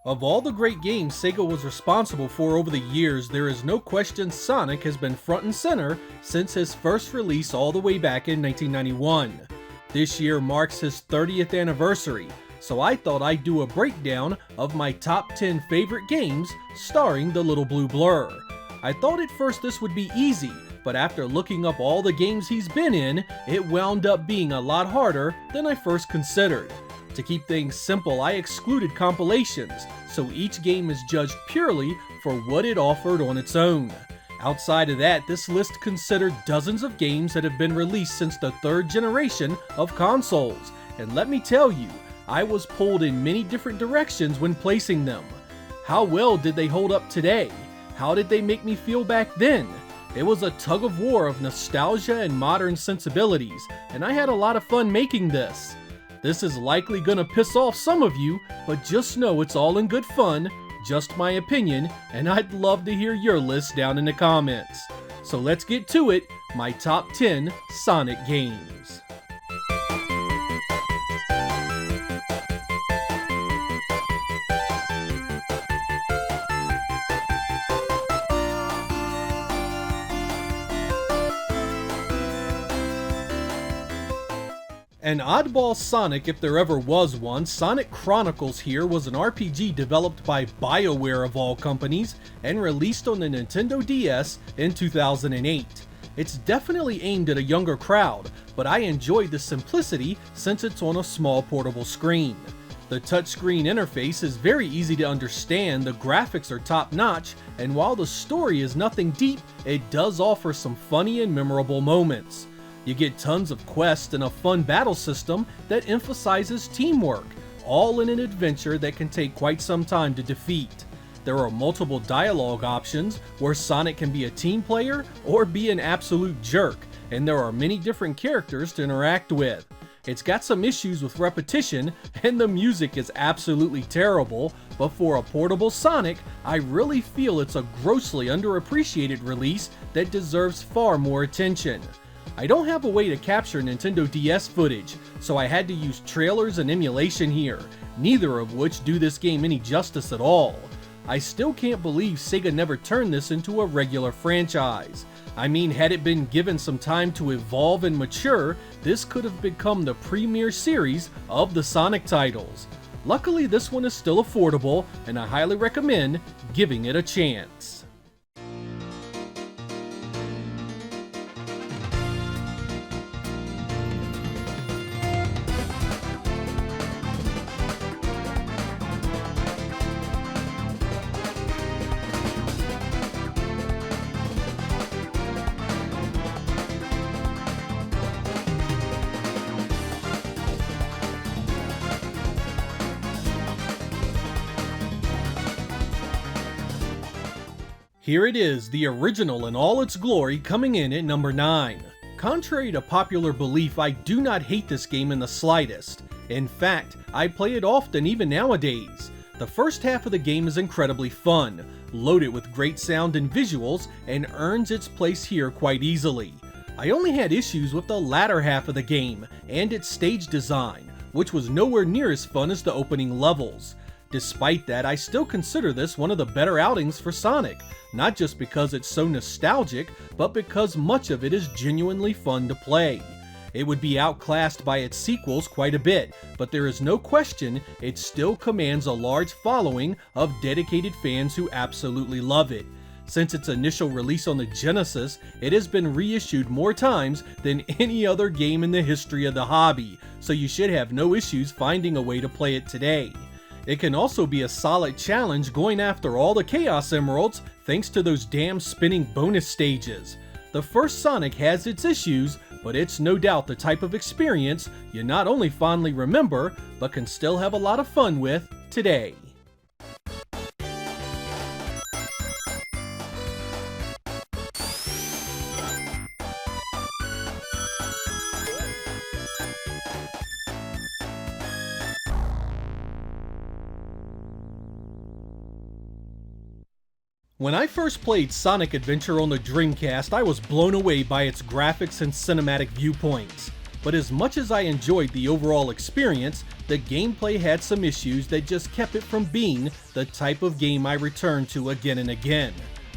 Of all the great games Sega was responsible for over the years, there is no question Sonic has been front and center since his first release all the way back in 1991. This year marks his 30th anniversary, so I thought I'd do a breakdown of my top 10 favorite games starring the little blue blur. I thought at first this would be easy, but after looking up all the games he's been in, it wound up being a lot harder than I first considered. To keep things simple, I excluded compilations, so each game is judged purely for what it offered on its own. Outside of that, this list considered dozens of games that have been released since the third generation of consoles, and let me tell you, I was pulled in many different directions when placing them. How well did they hold up today? How did they make me feel back then? It was a tug of war of nostalgia and modern sensibilities, and I had a lot of fun making this. This is likely gonna piss off some of you, but just know it's all in good fun, just my opinion, and I'd love to hear your list down in the comments. So let's get to it, my top 10 Sonic games. An oddball Sonic if there ever was one, Sonic Chronicles here was an RPG developed by BioWare of all companies and released on the Nintendo DS in 2008. It's definitely aimed at a younger crowd, but I enjoyed the simplicity since it's on a small portable screen. The touchscreen interface is very easy to understand, the graphics are top notch, and while the story is nothing deep, it does offer some funny and memorable moments. You get tons of quests and a fun battle system that emphasizes teamwork, all in an adventure that can take quite some time to defeat. There are multiple dialogue options where Sonic can be a team player or be an absolute jerk, and there are many different characters to interact with. It's got some issues with repetition, and the music is absolutely terrible, but for a portable Sonic, I really feel it's a grossly underappreciated release that deserves far more attention. I don't have a way to capture Nintendo DS footage, so I had to use trailers and emulation here, neither of which do this game any justice at all. I still can't believe Sega never turned this into a regular franchise. I mean, had it been given some time to evolve and mature, this could have become the premier series of the Sonic titles. Luckily, this one is still affordable, and I highly recommend giving it a chance. Here it is, the original in all its glory, coming in at number 9. Contrary to popular belief, I do not hate this game in the slightest. In fact, I play it often even nowadays. The first half of the game is incredibly fun, loaded with great sound and visuals, and earns its place here quite easily. I only had issues with the latter half of the game, and its stage design, which was nowhere near as fun as the opening levels. Despite that, I still consider this one of the better outings for Sonic, not just because it's so nostalgic, but because much of it is genuinely fun to play. It would be outclassed by its sequels quite a bit, but there is no question it still commands a large following of dedicated fans who absolutely love it. Since its initial release on the Genesis, it has been reissued more times than any other game in the history of the hobby, so you should have no issues finding a way to play it today. It can also be a solid challenge going after all the Chaos Emeralds thanks to those damn spinning bonus stages. The first Sonic has its issues, but it's no doubt the type of experience you not only fondly remember, but can still have a lot of fun with today. When I first played Sonic Adventure on the Dreamcast, I was blown away by its graphics and cinematic viewpoints. but as much as I enjoyed the overall experience, the gameplay had some issues that just kept it from being the type of game I return to again and again.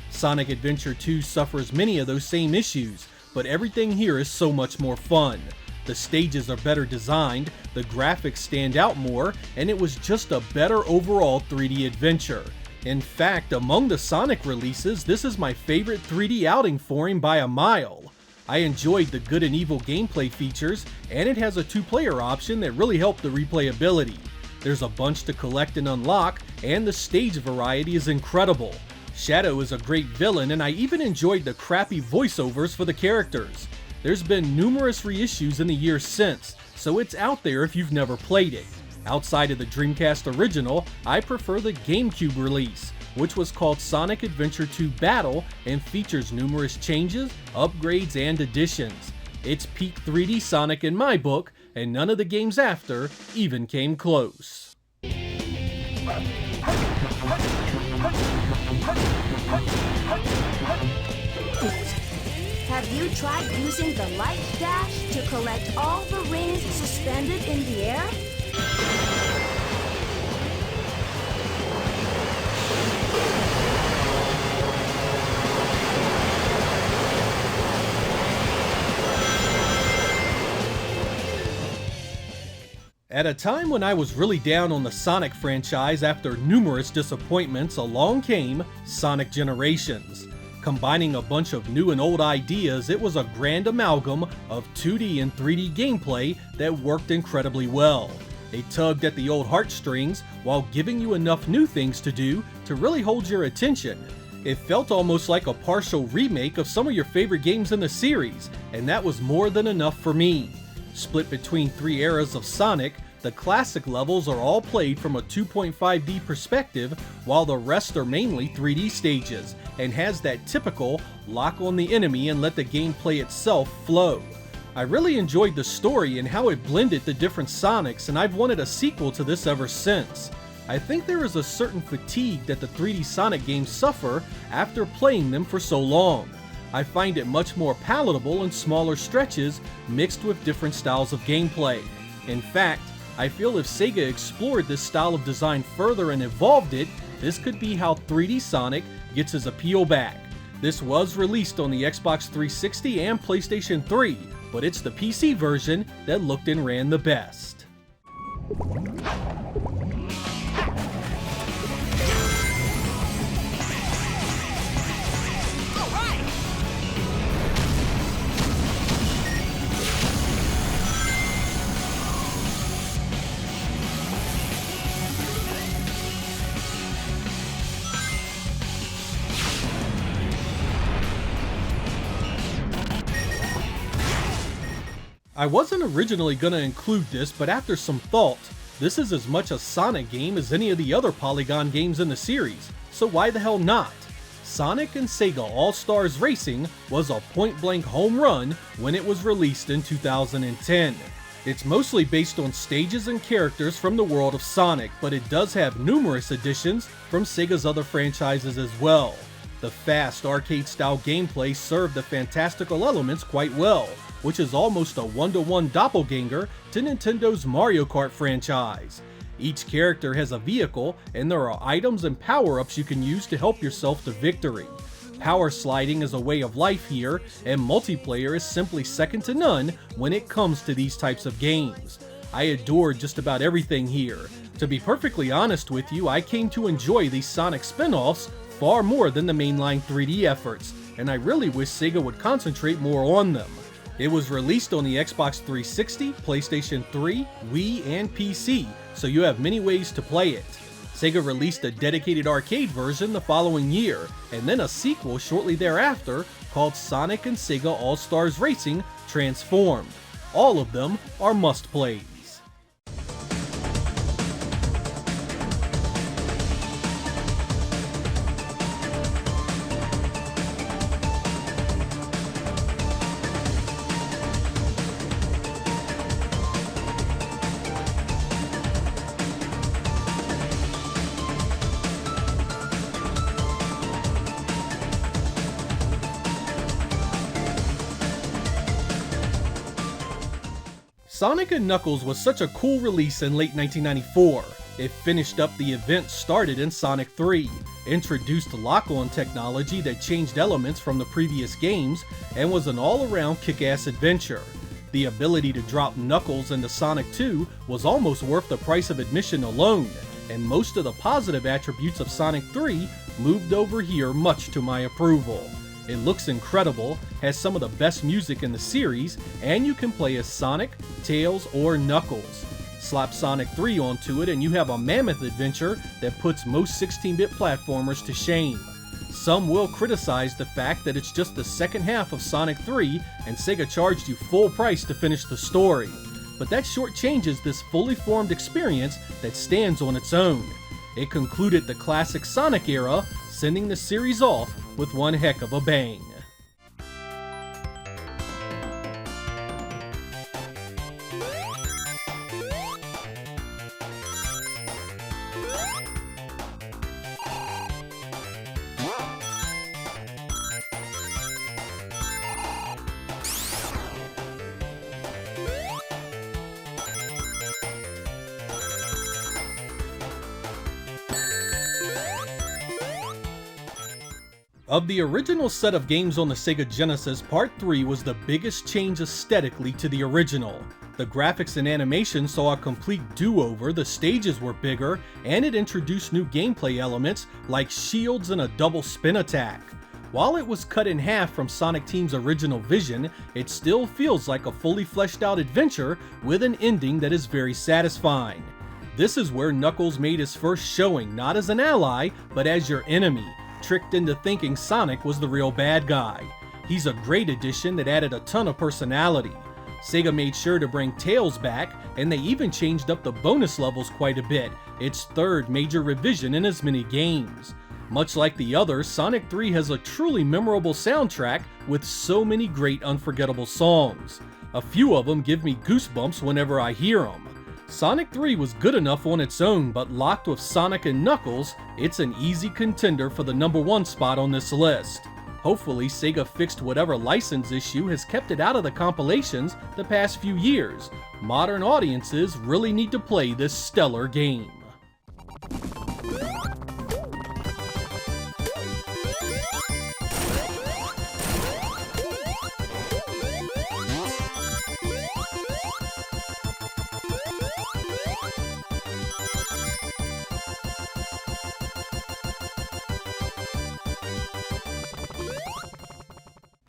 Sonic Adventure 2 suffers many of those same issues, but everything here is so much more fun. The stages are better designed, the graphics stand out more, and it was just a better overall 3D adventure. In fact, among the Sonic releases, this is my favorite 3D outing for him by a mile. I enjoyed the good and evil gameplay features, and it has a 2-player option that really helped the replayability. There's a bunch to collect and unlock, and the stage variety is incredible. Shadow is a great villain, and I even enjoyed the crappy voiceovers for the characters. There's been numerous reissues in the years since, so it's out there if you've never played it. Outside of the Dreamcast original, I prefer the GameCube release, which was called Sonic Adventure 2 Battle and features numerous changes, upgrades, and additions. It's peak 3D Sonic in my book, and none of the games after even came close. Have you tried using the light dash to collect all the rings suspended in the air? At a time when I was really down on the Sonic franchise after numerous disappointments, along came Sonic Generations. Combining a bunch of new and old ideas, it was a grand amalgam of 2D and 3D gameplay that worked incredibly well. It tugged at the old heartstrings while giving you enough new things to do to really hold your attention. It felt almost like a partial remake of some of your favorite games in the series, and that was more than enough for me. Split between 3 eras of Sonic, the classic levels are all played from a 2.5D perspective, while the rest are mainly 3D stages, and has that typical lock on the enemy and let the gameplay itself flow. I really enjoyed the story and how it blended the different Sonics, and I've wanted a sequel to this ever since. I think there is a certain fatigue that the 3D Sonic games suffer after playing them for so long. I find it much more palatable in smaller stretches mixed with different styles of gameplay. In fact, I feel if Sega explored this style of design further and evolved it, this could be how 3D Sonic gets his appeal back. This was released on the Xbox 360 and PlayStation 3, but it's the PC version that looked and ran the best. I wasn't originally gonna include this, but after some thought, this is as much a Sonic game as any of the other Polygon games in the series, so why the hell not? Sonic and Sega All-Stars Racing was a point-blank home run when it was released in 2010. It's mostly based on stages and characters from the world of Sonic, but it does have numerous additions from Sega's other franchises as well. The fast arcade-style gameplay served the fantastical elements quite well, which is almost a one-to-one doppelganger to Nintendo's Mario Kart franchise. Each character has a vehicle, and there are items and power-ups you can use to help yourself to victory. Power sliding is a way of life here, and multiplayer is simply second to none when it comes to these types of games. I adored just about everything here. To be perfectly honest with you, I came to enjoy these Sonic spin-offs far more than the mainline 3D efforts, and I really wish Sega would concentrate more on them. It was released on the Xbox 360, PlayStation 3, Wii, and PC, so you have many ways to play it. Sega released a dedicated arcade version the following year, and then a sequel shortly thereafter called Sonic and Sega All-Stars Racing Transformed. All of them are must-plays. Sonic & Knuckles was such a cool release in late 1994. It finished up the event started in Sonic 3, introduced lock-on technology that changed elements from the previous games, and was an all-around kick-ass adventure. The ability to drop Knuckles into Sonic 2 was almost worth the price of admission alone, and most of the positive attributes of Sonic 3 moved over here much to my approval. It looks incredible, has some of the best music in the series, and you can play as Sonic, Tails, or Knuckles. Slap Sonic 3 onto it and you have a mammoth adventure that puts most 16-bit platformers to shame. Some will criticize the fact that it's just the second half of Sonic 3 and Sega charged you full price to finish the story, but that shortchanges this fully formed experience that stands on its own. It concluded the classic Sonic era, sending the series off with one heck of a bang. Of the original set of games on the Sega Genesis, Part 3 was the biggest change aesthetically to the original. The graphics and animation saw a complete do-over, the stages were bigger, and it introduced new gameplay elements like shields and a double spin attack. While it was cut in half from Sonic Team's original vision, it still feels like a fully fleshed out adventure with an ending that is very satisfying. This is where Knuckles made his first showing, not as an ally, but as your enemy, tricked into thinking Sonic was the real bad guy. He's a great addition that added a ton of personality. Sega made sure to bring Tails back, and they even changed up the bonus levels quite a bit, its third major revision in as many games. Much like the others, Sonic 3 has a truly memorable soundtrack with so many great unforgettable songs. A few of them give me goosebumps whenever I hear them. Sonic 3 was good enough on its own, but locked with Sonic and Knuckles, it's an easy contender for the #1 spot on this list. Hopefully Sega fixed whatever license issue has kept it out of the compilations the past few years. Modern audiences really need to play this stellar game.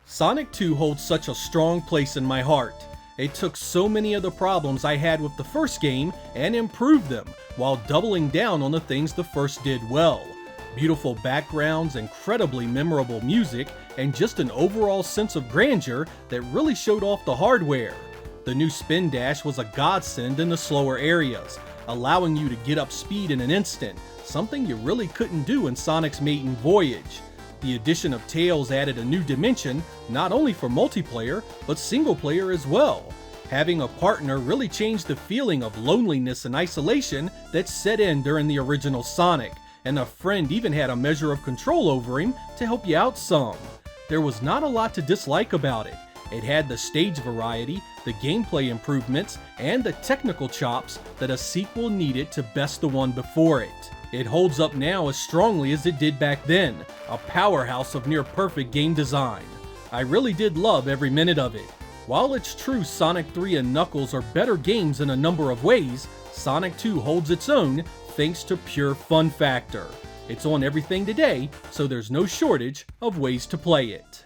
Sonic 2 holds such a strong place in my heart. It took so many of the problems I had with the first game and improved them, while doubling down on the things the first did well. Beautiful backgrounds, incredibly memorable music, and just an overall sense of grandeur that really showed off the hardware. The new spin dash was a godsend in the slower areas, allowing you to get up speed in an instant, something you really couldn't do in Sonic's maiden voyage. The addition of Tails added a new dimension, not only for multiplayer, but single player as well. Having a partner really changed the feeling of loneliness and isolation that set in during the original Sonic, and a friend even had a measure of control over him to help you out some. There was not a lot to dislike about it. It had the stage variety, the gameplay improvements, and the technical chops that a sequel needed to best the one before it. It holds up now as strongly as it did back then, a powerhouse of near-perfect game design. I really did love every minute of it. While it's true Sonic 3 and Knuckles are better games in a number of ways, Sonic 2 holds its own thanks to pure fun factor. It's on everything today, so there's no shortage of ways to play it.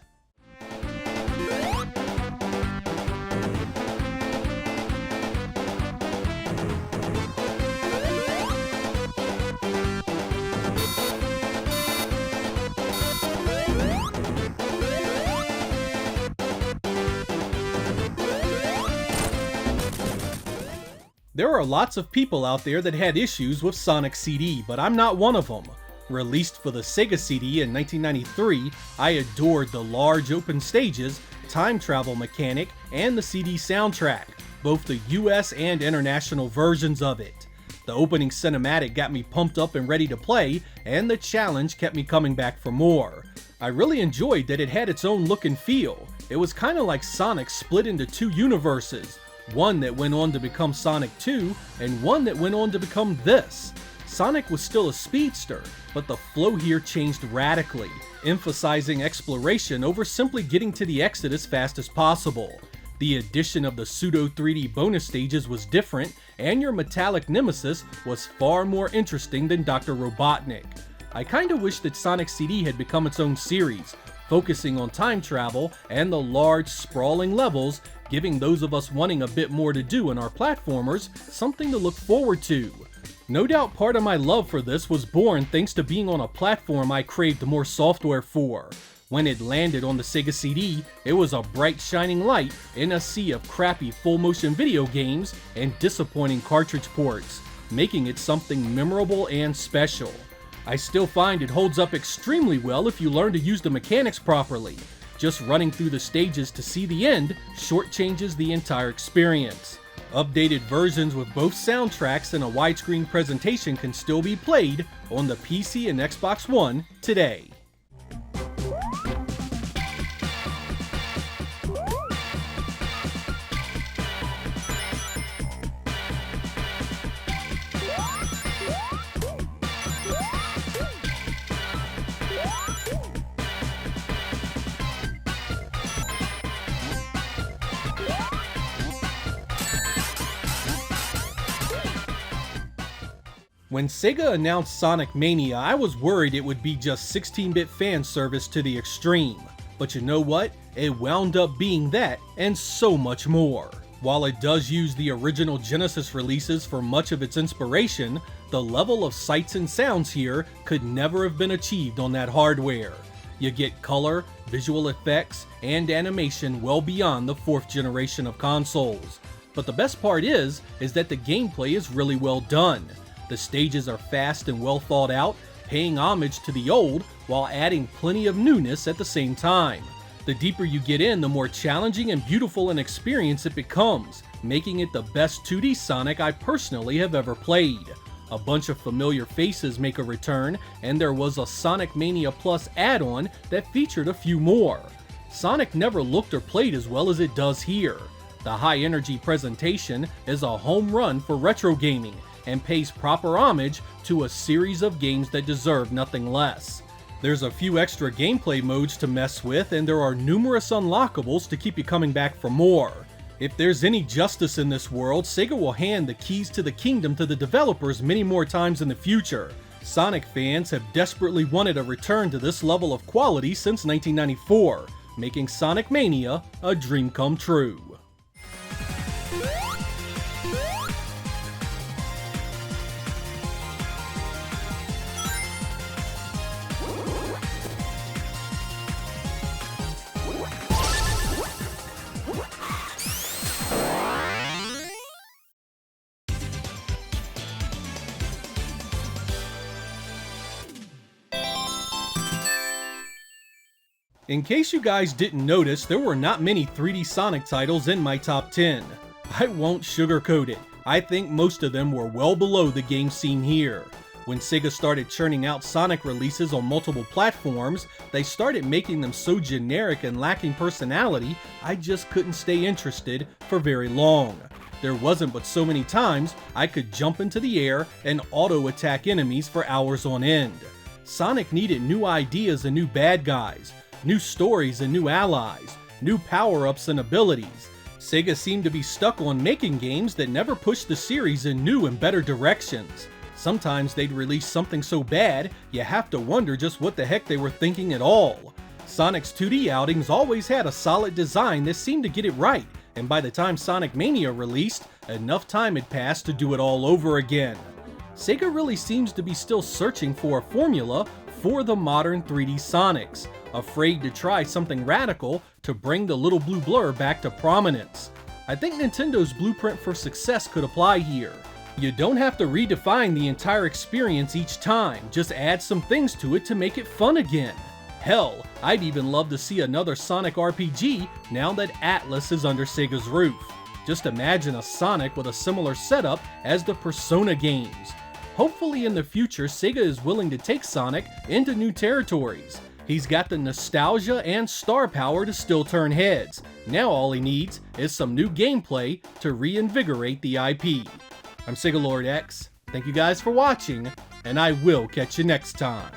There are lots of people out there that had issues with Sonic CD, but I'm not one of them. Released for the Sega CD in 1993, I adored the large open stages, time travel mechanic, and the CD soundtrack, both the US and international versions of it. The opening cinematic got me pumped up and ready to play, and the challenge kept me coming back for more. I really enjoyed that it had its own look and feel. It was kinda like Sonic split into two universes, one that went on to become Sonic 2, and one that went on to become this. Sonic was still a speedster, but the flow here changed radically, emphasizing exploration over simply getting to the exit as fast as possible. The addition of the pseudo 3D bonus stages was different, and your metallic nemesis was far more interesting than Dr. Robotnik. I kinda wish that Sonic CD had become its own series, focusing on time travel and the large, sprawling levels, giving those of us wanting a bit more to do in our platformers something to look forward to. No doubt part of my love for this was born thanks to being on a platform I craved more software for. When it landed on the Sega CD, it was a bright shining light in a sea of crappy full-motion video games and disappointing cartridge ports, making it something memorable and special. I still find it holds up extremely well if you learn to use the mechanics properly. Just running through the stages to see the end shortchanges the entire experience. Updated versions with both soundtracks and a widescreen presentation can still be played on the PC and Xbox One today. When Sega announced Sonic Mania, I was worried it would be just 16-bit fan service to the extreme. But you know what? It wound up being that, and so much more. While it does use the original Genesis releases for much of its inspiration, the level of sights and sounds here could never have been achieved on that hardware. You get color, visual effects, and animation well beyond the 4th generation of consoles. But the best part is that the gameplay is really well done. The stages are fast and well thought out, paying homage to the old while adding plenty of newness at the same time. The deeper you get in, the more challenging and beautiful an experience it becomes, making it the best 2D Sonic I personally have ever played. A bunch of familiar faces make a return, and there was a Sonic Mania Plus add-on that featured a few more. Sonic never looked or played as well as it does here. The high-energy presentation is a home run for retro gaming, and pays proper homage to a series of games that deserve nothing less. There's a few extra gameplay modes to mess with, and there are numerous unlockables to keep you coming back for more. If there's any justice in this world, Sega will hand the keys to the kingdom to the developers many more times in the future. Sonic fans have desperately wanted a return to this level of quality since 1994, making Sonic Mania a dream come true. In case you guys didn't notice, there were not many 3D Sonic titles in my top 10. I won't sugarcoat it, I think most of them were well below the game scene here. When Sega started churning out Sonic releases on multiple platforms, they started making them so generic and lacking personality, I just couldn't stay interested for very long. There wasn't but so many times I could jump into the air and auto-attack enemies for hours on end. Sonic needed new ideas and new bad guys, new stories and new allies, new power-ups and abilities. Sega seemed to be stuck on making games that never pushed the series in new and better directions. Sometimes they'd release something so bad, you have to wonder just what the heck they were thinking at all. Sonic's 2D outings always had a solid design that seemed to get it right, and by the time Sonic Mania released, enough time had passed to do it all over again. Sega really seems to be still searching for a formula for the modern 3D Sonics, afraid to try something radical to bring the little blue blur back to prominence. I think Nintendo's blueprint for success could apply here. You don't have to redefine the entire experience each time, just add some things to it to make it fun again. Hell, I'd even love to see another Sonic RPG now that Atlas is under Sega's roof. Just imagine a Sonic with a similar setup as the Persona games. Hopefully in the future, Sega is willing to take Sonic into new territories. He's got the nostalgia and star power to still turn heads. Now all he needs is some new gameplay to reinvigorate the IP. I'm Sega Lord X. Thank you guys for watching, and I will catch you next time.